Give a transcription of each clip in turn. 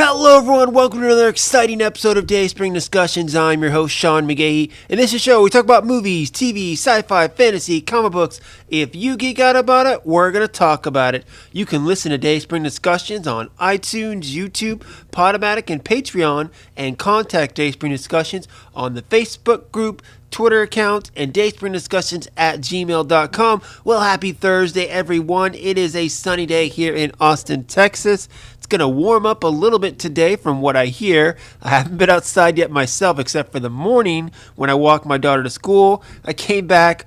Hello everyone, welcome to another exciting episode of Dayspring Discussions. I'm your host, Sean McGahee. In this show, we talk about movies, TV, sci-fi, fantasy, comic books. If you geek out about it, we're going to talk about it. You can listen to Dayspring Discussions on iTunes, YouTube, Podomatic, and Patreon, and contact Dayspring Discussions on the Facebook group, Twitter account, and dayspringdiscussions@gmail.com. Well, happy Thursday, everyone. It is a sunny day here in Austin, Texas. It's going to warm up a little bit today from what I hear. I haven't been outside yet myself except for the morning when I walked my daughter to school. I came back,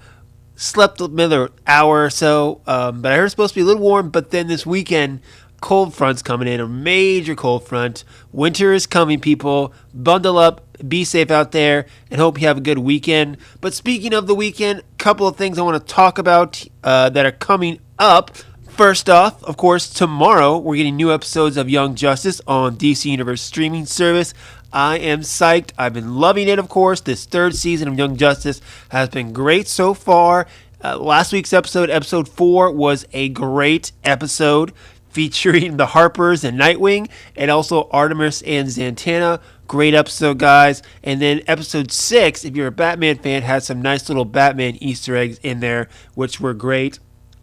slept another hour or so, but I heard it's supposed to be a little warm, but then this weekend, cold front's coming in, a major cold front. Winter is coming, people. Bundle up, be safe out there, and hope you have a good weekend. But speaking of the weekend, a couple of things I want to talk about that are coming up. First off, of course, tomorrow we're getting new episodes of Young Justice on DC Universe streaming service. I am psyched. I've been loving it, of course. This third season of Young Justice has been great so far. Last week's episode 4, was a great episode featuring the Harpers and Nightwing, and also Artemis and Zatanna. Great episode, guys. And then episode 6, if you're a Batman fan, has some nice little Batman Easter eggs in there, which were great.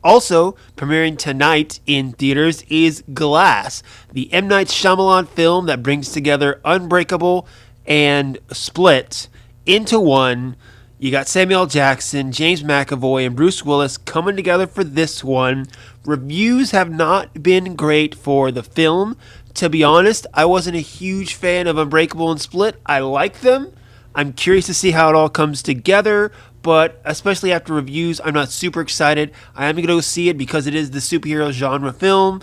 Also, premiering tonight in theaters is Glass, the M. Night Shyamalan film that brings together Unbreakable and Split into one. You got Samuel L. Jackson, James McAvoy, and Bruce Willis coming together for this one. Reviews have not been great for the film. To be honest, I wasn't a huge fan of Unbreakable and Split. I like them. I'm curious to see how it all comes together, but especially after reviews, I'm not super excited. I am going to go see it because it is the superhero genre film.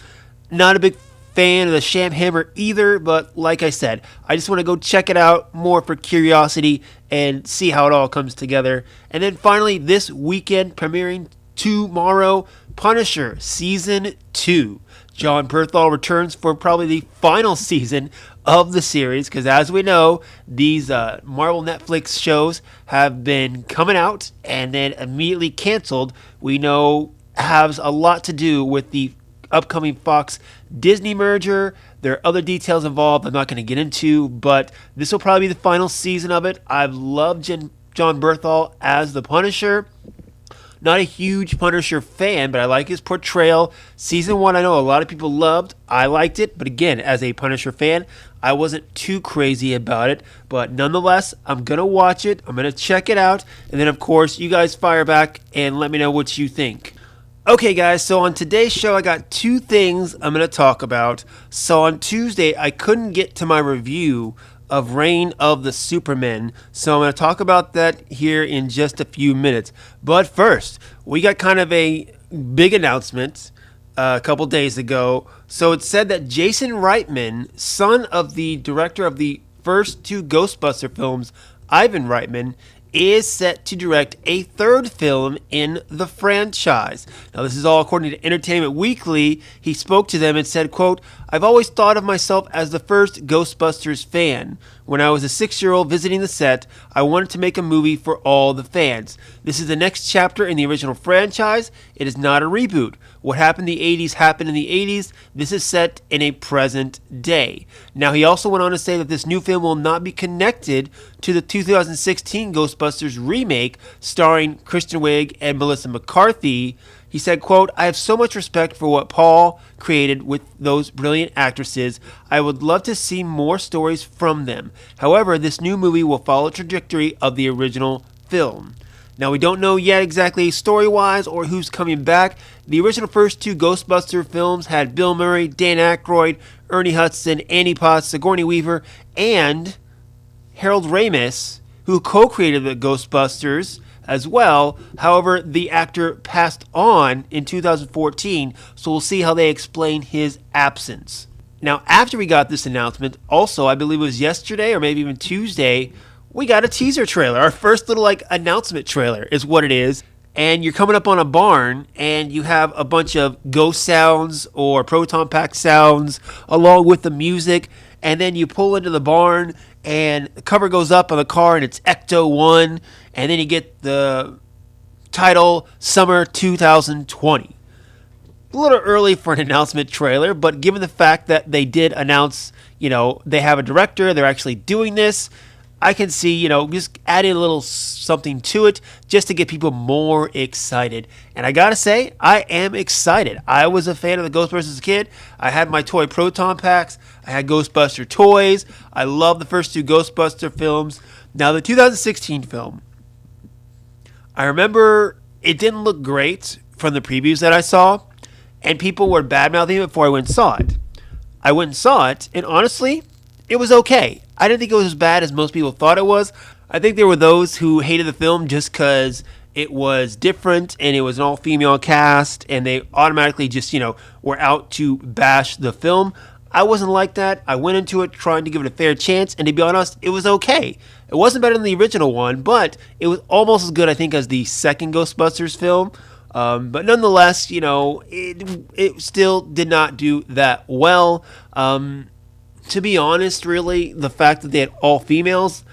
Not a big fan of the Sham Hammer either, but like I said, I just want to go check it out more for curiosity and see how it all comes together. And then finally, this weekend, premiering tomorrow, Punisher Season 2. Jon Bernthal returns for probably the final season of the series, because as we know, these Marvel Netflix shows have been coming out and then immediately canceled. We know has a lot to do with the upcoming Fox Disney merger. There are other details involved I'm not going to get into, but this will probably be the final season of it. I've loved Jon Bernthal as the Punisher. Not a huge Punisher fan, but I like his portrayal. Season 1, I know a lot of people loved. I liked it, but again, as a Punisher fan, I wasn't too crazy about it. But nonetheless, I'm going to watch it. I'm going to check it out. And then, of course, you guys fire back and let me know what you think. Okay, guys, so on today's show, I got two things I'm going to talk about. So on Tuesday, I couldn't get to my review of Reign of the Supermen, so I'm going to talk about that here in just a few minutes. But first, we got kind of a big announcement a couple days ago. So it said that Jason Reitman, son of the director of the first two Ghostbusters films, Ivan Reitman, is set to direct a third film in the franchise. Now, this is all according to Entertainment Weekly. He spoke to them and said, quote, "I've always thought of myself as the first Ghostbusters fan. When I was a 6-year-old visiting the set, I wanted to make a movie for all the fans. This is the next chapter in the original franchise. It is not a reboot. What happened in the 80s happened in the 80s. This is set in a present day." Now, he also went on to say that this new film will not be connected to the 2016 Ghostbusters remake starring Kristen Wiig and Melissa McCarthy. He said, quote, "I have so much respect for what Paul created with those brilliant actresses. I would love to see more stories from them. However, this new movie will follow the trajectory of the original film." Now, we don't know yet exactly story-wise or who's coming back. The original first two Ghostbuster films had Bill Murray, Dan Aykroyd, Ernie Hudson, Annie Potts, Sigourney Weaver, and Harold Ramis, who co-created the Ghostbusters as well. However, the actor passed on in 2014, so we'll see how they explain his absence. Now, after we got this announcement, also, I believe it was yesterday or maybe even Tuesday, we got a teaser trailer. Our first little announcement trailer is what it is. And you're coming up on a barn and you have a bunch of ghost sounds or proton pack sounds along with the music. And then you pull into the barn and the cover goes up on the car and it's Ecto 1. And then you get the title Summer 2020. A little early for an announcement trailer, but given the fact that they did announce, they have a director, they're actually doing this, I can see, just adding a little something to it just to get people more excited. And I gotta say, I am excited. I was a fan of the Ghostbusters as a kid. I had my toy Proton packs. I had Ghostbuster toys. I love the first two Ghostbuster films. Now, the 2016 film, I remember it didn't look great from the previews that I saw, and people were bad-mouthing it before I went and saw it. I went and saw it, and honestly, it was okay. I didn't think it was as bad as most people thought it was. I think there were those who hated the film just because it was different and it was an all-female cast, and they automatically just, were out to bash the film. I wasn't like that. I went into it trying to give it a fair chance, and to be honest, it was okay. It wasn't better than the original one, but it was almost as good, I think, as the second Ghostbusters film. But nonetheless, it still did not do that well. To be honest, really, the fact that they had all females,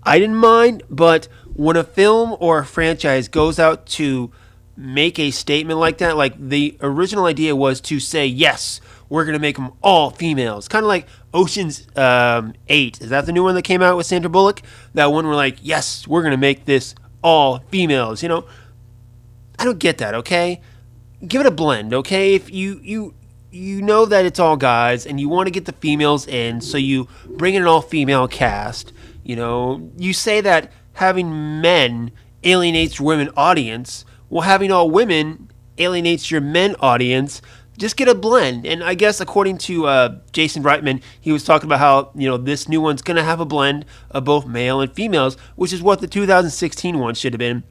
I didn't mind. But when a film or a franchise goes out to make a statement like that, like the original idea was to say, yes, we're going to make them all females. Kind of like Ocean's 8. Is that the new one that came out with Sandra Bullock? That one we're like, yes, we're going to make this all females. I don't get that, okay? Give it a blend, okay? If you know that it's all guys and you want to get the females in, so you bring in an all-female cast. You say that having men alienates your women audience. Well, having all women alienates your men audience. Just get a blend. And I guess according to Jason Reitman, he was talking about how, this new one's going to have a blend of both male and females, which is what the 2016 one should have been.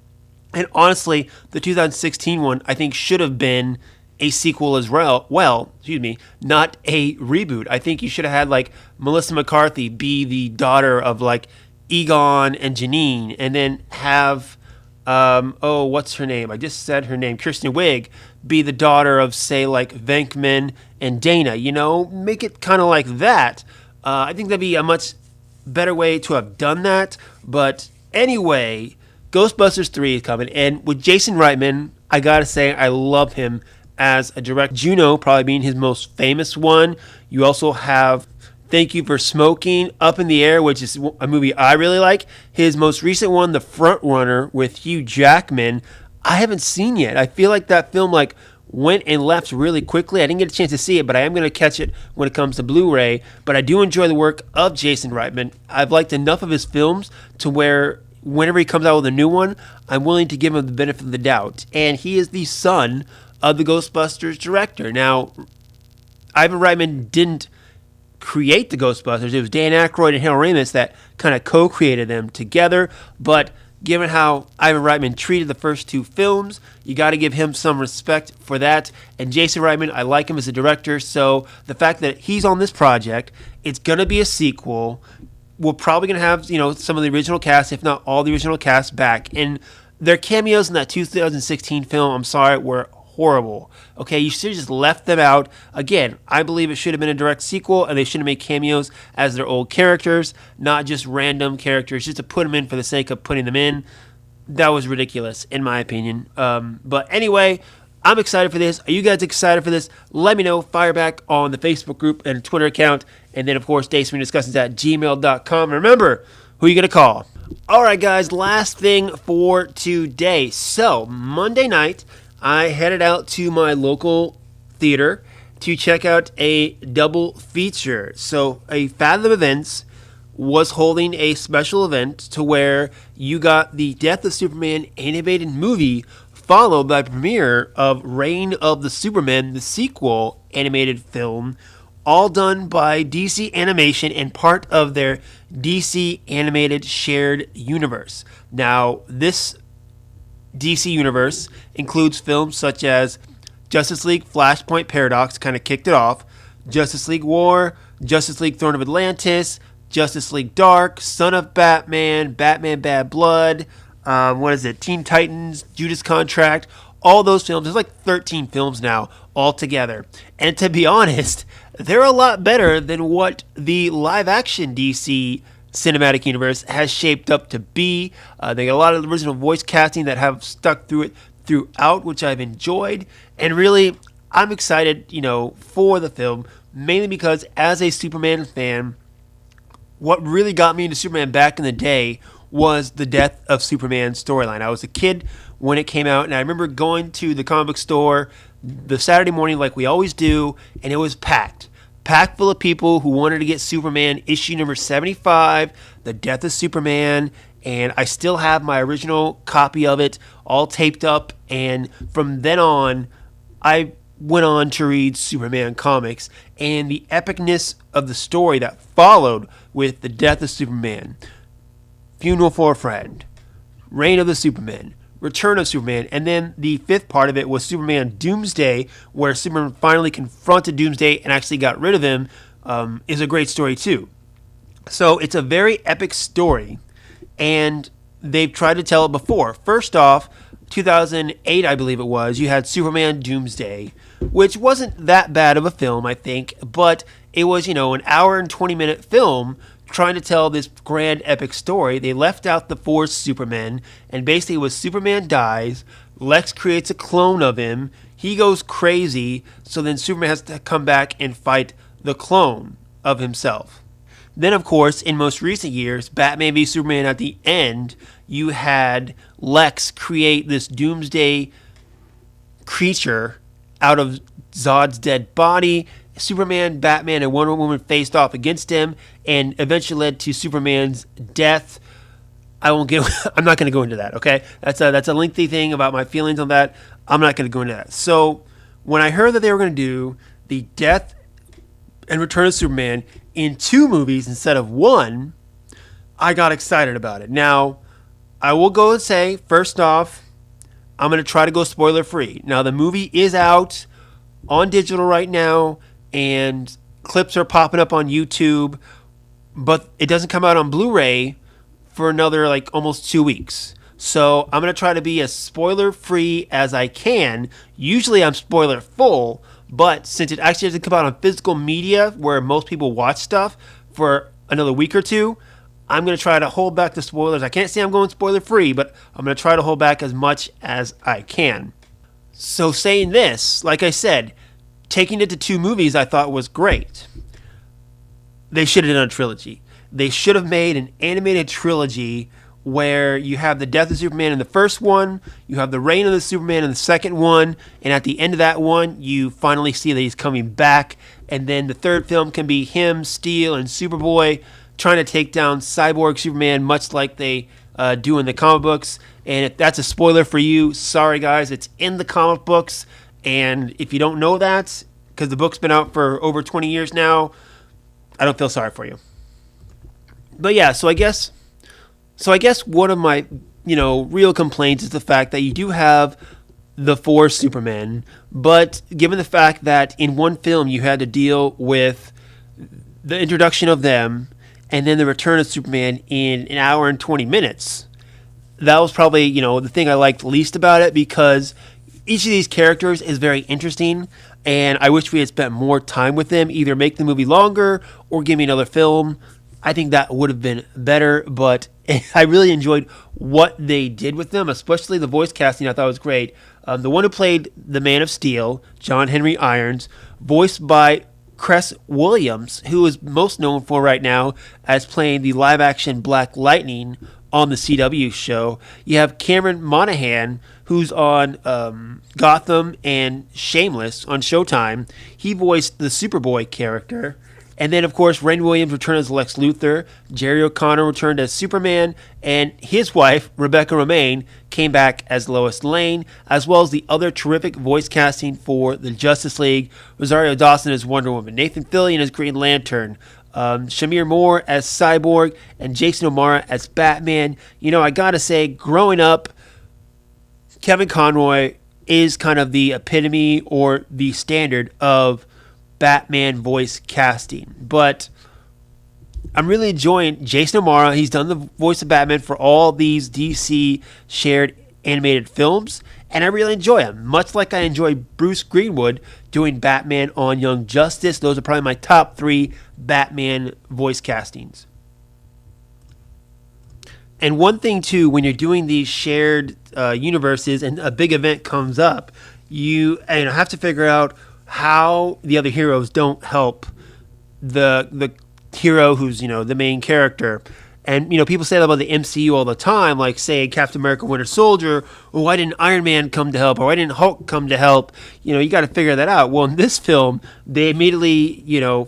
And honestly, the 2016 one, I think, should have been a sequel as well, not a reboot. I think you should have had, like, Melissa McCarthy be the daughter of, like, Egon and Janine, and then have, what's her name? I just said her name, Kristen Wiig, be the daughter of, say, like, Venkman and Dana, make it kind of like that. I think that'd be a much better way to have done that. But anyway, Ghostbusters 3 is coming, and with Jason Reitman, I gotta say, I love him as a director. Juno probably being his most famous one. You also have Thank You for Smoking, Up in the Air, which is a movie I really like. His most recent one, The Front Runner, with Hugh Jackman, I haven't seen yet. I feel like that film went and left really quickly. I didn't get a chance to see it, but I am going to catch it when it comes to Blu-ray. But I do enjoy the work of Jason Reitman. I've liked enough of his films to where whenever he comes out with a new one, I'm willing to give him the benefit of the doubt. And he is the son of the Ghostbusters director. Now, Ivan Reitman didn't create the Ghostbusters. It was Dan Aykroyd and Harold Ramis that kind of co-created them together. But given how Ivan Reitman treated the first two films, you got to give him some respect for that. And Jason Reitman, I like him as a director. So the fact that he's on this project, it's going to be a sequel. We're probably going to have, some of the original cast, if not all the original cast, back. And their cameos in that 2016 film, I'm sorry, were horrible. Okay, you should have just left them out. Again, I believe it should have been a direct sequel, and they should have made cameos as their old characters, not just random characters, just to put them in for the sake of putting them in. That was ridiculous, in my opinion. But anyway, I'm excited for this. Are you guys excited for this? Let me know. Fire back on the Facebook group and Twitter account. And then, of course, dayswingdiscussions at gmail.com. Remember, who are you going to call? All right, guys, last thing for today. So, Monday night, I headed out to my local theater to check out a double feature. So, a Fathom Events was holding a special event to where you got the Death of Superman animated movie followed by the premiere of Reign of the Supermen, the sequel animated film, all done by DC Animation and part of their DC Animated Shared Universe. Now, this DC Universe includes films such as Justice League Flashpoint Paradox, kind of kicked it off, Justice League War, Justice League Throne of Atlantis, Justice League Dark, Son of Batman, Batman Bad Blood, Teen Titans, Judas Contract, all those films. There's like 13 films now altogether. And to be honest, they're a lot better than what the live-action DC cinematic universe has shaped up to be. They got a lot of original voice casting that have stuck through it throughout, which I've enjoyed. And really, I'm excited, for the film, mainly because as a Superman fan, what really got me into Superman back in the day was the death of Superman storyline. I was a kid when it came out, and I remember going to the comic book store the Saturday morning like we always do, and it was packed. Packed full of people who wanted to get Superman issue number 75, The Death of Superman, and I still have my original copy of it all taped up, and from then on, I went on to read Superman comics, and the epicness of the story that followed with the death of Superman, Funeral for a Friend, Reign of the Supermen, Return of Superman, and then the fifth part of it was Superman Doomsday, where Superman finally confronted Doomsday and actually got rid of him, is a great story too. So it's a very epic story, and they've tried to tell it before. First off, 2008, I believe it was, you had Superman Doomsday, which wasn't that bad of a film, I think, but it was, an hour and 20-minute film trying to tell this grand epic story. They left out the four Supermen, and basically it was Superman dies, Lex creates a clone of him, he goes crazy, so then Superman has to come back and fight the clone of himself. Then, of course, in most recent years, Batman v Superman at the end, you had Lex create this doomsday creature out of Zod's dead body. Superman, Batman, and Wonder Woman faced off against him, and eventually led to Superman's death. I'm not going to go into that. Okay, that's a lengthy thing about my feelings on that. I'm not going to go into that. So when I heard that they were going to do the death and Return of Superman in 2 movies instead of 1, I got excited about it. Now, I will go and say, first off, I'm going to try to go spoiler free. Now, the movie is out on digital right now, and clips are popping up on YouTube, but it doesn't come out on Blu-ray for another almost 2 weeks. So I'm going to try to be as spoiler free as I can. Usually I'm spoiler full, but since it actually doesn't come out on physical media where most people watch stuff for another week or 2, I'm going to try to hold back the spoilers. I can't say I'm going spoiler free, but I'm going to try to hold back as much as I can. So saying this, like I said, taking it to 2 movies I thought was great. They should have done a trilogy. They should have made an animated trilogy where you have the death of Superman in the first one, you have the reign of the Superman in the second one, and at the end of that one, you finally see that he's coming back, and then the third film can be him, Steel, and Superboy trying to take down Cyborg Superman, much like they do in the comic books. And if that's a spoiler for you, sorry guys, it's in the comic books, and if you don't know that, because the book's been out for over 20 years now, I don't feel sorry for you. But yeah, so I guess one of my, real complaints is the fact that you do have the 4 Supermen, but given the fact that in one film you had to deal with the introduction of them and then the return of Superman in an hour and 20 minutes, that was probably, the thing I liked least about it, because each of these characters is very interesting, and I wish we had spent more time with them, either make the movie longer or give me another film. I think that would have been better, but I really enjoyed what they did with them, especially the voice casting. I thought was great. The one who played the Man of Steel, John Henry Irons, voiced by Cress Williams, who is most known for right now as playing the live-action Black Lightning on the CW show. You have Cameron Monaghan, who's on Gotham and Shameless on Showtime. He voiced the Superboy character. And then, of course, Rainn Williams returned as Lex Luthor, Jerry O'Connor returned as Superman, and his wife, Rebecca Romijn, came back as Lois Lane, as well as the other terrific voice casting for the Justice League, Rosario Dawson as Wonder Woman, Nathan Fillion as Green Lantern, Shamir Moore as Cyborg, and Jason O'Mara as Batman. I gotta say, growing up, Kevin Conroy is kind of the epitome or the standard of Batman voice casting, but I'm really enjoying Jason O'Mara. He's done the voice of Batman for all these DC shared animated films, and I really enjoy him, much like I enjoy Bruce Greenwood doing Batman on Young Justice. Those are probably my top 3 Batman voice castings. And one thing too, when you're doing these shared universes and a big event comes up, you have to figure out how the other heroes don't help the hero who's the main character. And people say that about the MCU all the time, like say Captain America: Winter Soldier. Well, why didn't Iron Man come to help, or why didn't Hulk come to help? You got to figure that out. Well, in this film, they immediately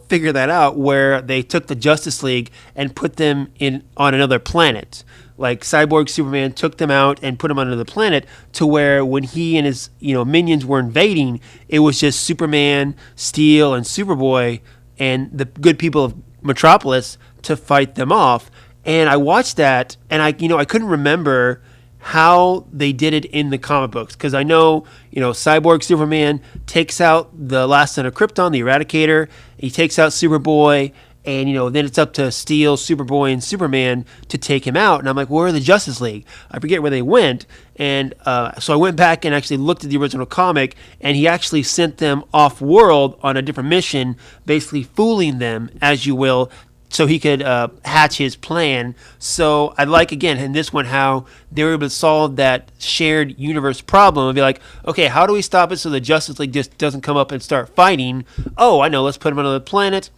figure that out, where they took the Justice League and put them in on another planet. Like Cyborg Superman took them out and put them on another planet, to where when he and his minions were invading, it was just Superman, Steel, and Superboy, and the good people of Metropolis to fight them off. And I watched that, and I couldn't remember how they did it in the comic books, because I know Cyborg Superman takes out the last son of Krypton, the Eradicator. He takes out Superboy, and then it's up to Steel, Superboy, and Superman to take him out. And I'm like, where are the Justice League? I forget where they went. And so I went back and actually looked at the original comic, and he actually sent them off-world on a different mission, basically fooling them, as you will, so he could hatch his plan. So I like, again, in this one, how they were able to solve that shared universe problem and be like, okay, how do we stop it so the Justice League just doesn't come up and start fighting? Oh, I know, let's put them on another planet.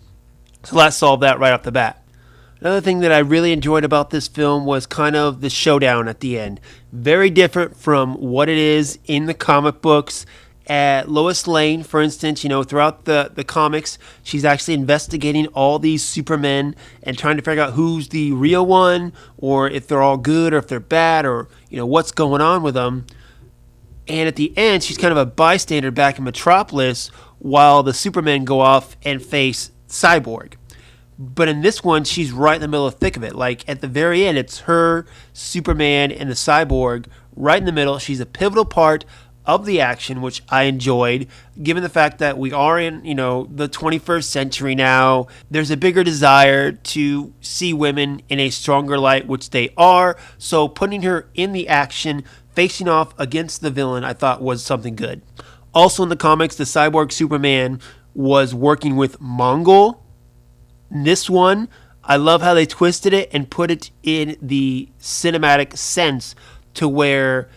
So let's solve that right off the bat. Another thing that I really enjoyed about this film was kind of the showdown at the end. Very different from what it is in the comic books. At Lois Lane, for instance, throughout the comics, she's actually investigating all these Supermen and trying to figure out who's the real one, or if they're all good, or if they're bad, or what's going on with them. And at the end, she's kind of a bystander back in Metropolis while the Supermen go off and face Cyborg. But in this one, she's right in the middle of the thick of it. Like at the very end, it's her, Superman, and the Cyborg right in the middle. She's a pivotal part of the action, which I enjoyed, given the fact that we are in, the 21st century now. There's a bigger desire to see women in a stronger light, which they are. So putting her in the action, facing off against the villain, I thought was something good. Also in the comics, the Cyborg Superman was working with Mongol. This one, I love how they twisted it and put it in the cinematic sense, to where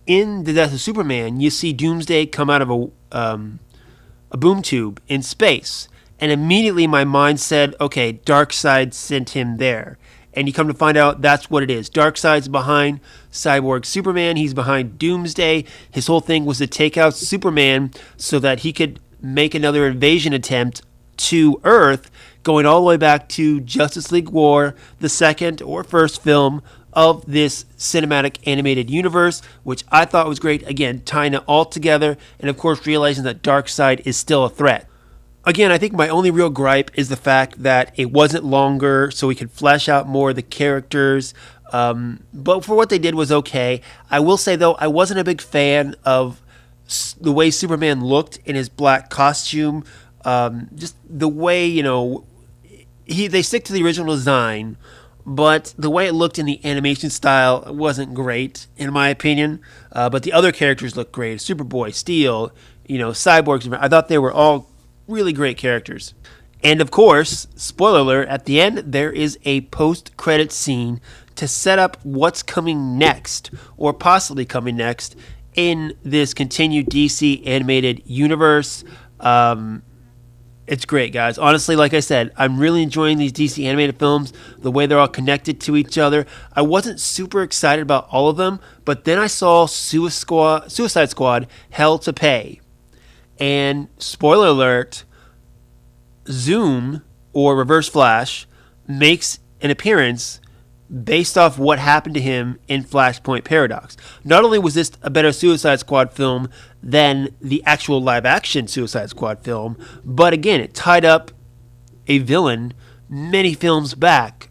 in The Death of Superman, you see Doomsday come out of a boom tube in space. And immediately my mind said, okay, Darkseid sent him there. And you come to find out that's what it is. Darkseid's behind Cyborg Superman. He's behind Doomsday. His whole thing was to take out Superman so that he could make another invasion attempt to Earth, going all the way back to Justice League War, the second or first film of this cinematic animated universe, which I thought was great. Again, tying it all together, and of course realizing that Darkseid is still a threat. Again, I think my only real gripe is the fact that it wasn't longer, so we could flesh out more of the characters. But for what they did was okay. I will say, though, I wasn't a big fan of the way Superman looked in his black costume. Just the way, they stick to the original design, but the way it looked in the animation style wasn't great, in my opinion. But the other characters looked great. Superboy, Steel, Cyborg. I thought they were all really great characters. And of course, spoiler alert, at the end, there is a post-credit scene to set up what's coming next, or possibly coming next, in this continued DC animated universe. It's great, guys. Honestly, like I said, I'm really enjoying these DC animated films, the way they're all connected to each other. I wasn't super excited about all of them, but then I saw Suicide Squad Hell to Pay. And spoiler alert, Zoom, or Reverse Flash, makes an appearance based off what happened to him in Flashpoint Paradox. Not only was this a better Suicide Squad film than the actual live-action Suicide Squad film, but again, it tied up a villain many films back,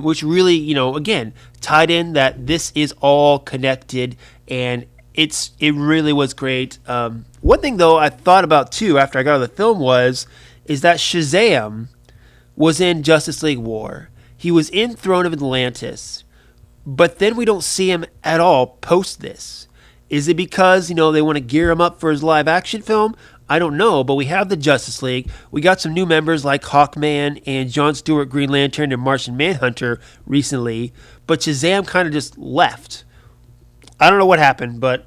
which really, again, tied in that this is all connected, and it really was great. One thing, though, I thought about, too, after I got out of the film is that Shazam was in Justice League War. He was in Throne of Atlantis, but then we don't see him at all post this. Is it because, they want to gear him up for his live action film? I don't know, but we have the Justice League. We got some new members like Hawkman and Jon Stewart, Green Lantern, and Martian Manhunter recently, but Shazam kind of just left. I don't know what happened, but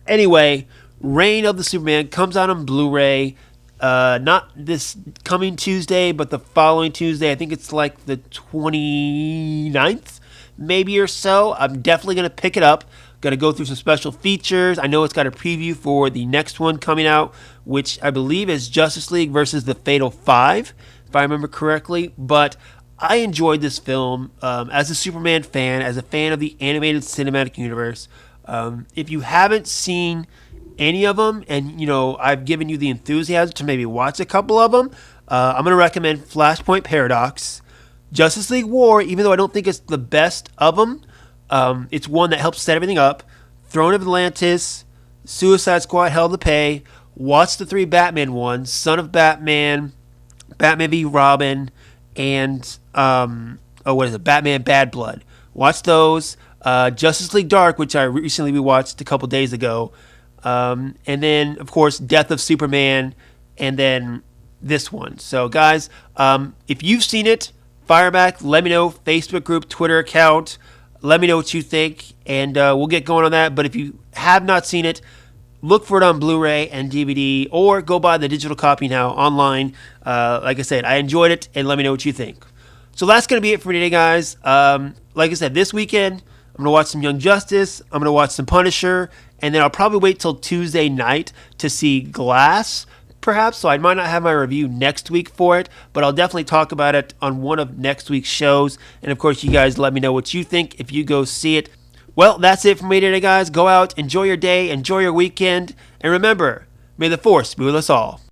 anyway, Reign of the Superman comes out on Blu-ray. Not this coming Tuesday, but the following Tuesday. I think it's like the 29th, maybe or so. I'm definitely going to pick it up. Going to go through some special features. I know it's got a preview for the next one coming out, which I believe is Justice League versus the Fatal Five, if I remember correctly. But I enjoyed this film as a Superman fan, as a fan of the animated cinematic universe. If you haven't seen any of them, and I've given you the enthusiasm to maybe watch a couple of them, I'm going to recommend Flashpoint Paradox, Justice League War, even though I don't think it's the best of them. It's one that helps set everything up. Throne of Atlantis, Suicide Squad, Hell to Pay. Watch the 3 Batman ones: Son of Batman, Batman v Robin, and Batman Bad Blood. Watch those. Justice League Dark, which I recently rewatched a couple days ago. And then, of course, Death of Superman, and then this one. So, guys, if you've seen it, fire back. Let me know. Facebook group, Twitter account. Let me know what you think, and we'll get going on that. But if you have not seen it, look for it on Blu-ray and DVD, or go buy the digital copy now online. Like I said, I enjoyed it, and let me know what you think. So that's going to be it for today, guys. Like I said, this weekend, I'm going to watch some Young Justice. I'm going to watch some Punisher. And then I'll probably wait till Tuesday night to see Glass, perhaps. So I might not have my review next week for it, but I'll definitely talk about it on one of next week's shows. And of course, you guys let me know what you think if you go see it. Well, that's it for me today, guys. Go out, enjoy your day, enjoy your weekend. And remember, may the Force be with us all.